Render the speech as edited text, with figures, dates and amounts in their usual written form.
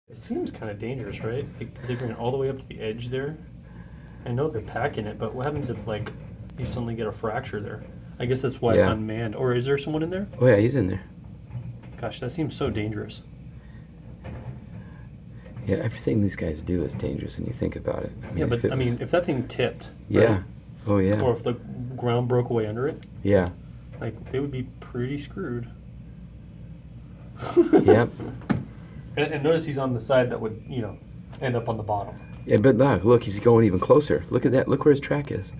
It seems kind of dangerous, right? Like, they bring it all the way up to the edge there. I know they're packing it, but what happens if like you suddenly get a fracture there? I guess that's why it's Yeah. unmanned. Or is there someone in there? Oh yeah, he's in there. Gosh, that seems so dangerous. Yeah, everything these guys do is dangerous when you think about it. I mean, Yeah, if but it I was, mean, if that thing tipped, yeah. right? Oh yeah. Or if the ground broke away under it, Yeah. like they would be pretty screwed. Yep. And notice he's on the side that would, end up on the bottom. Yeah, but look, he's going even closer. Look at that. Look where his track is.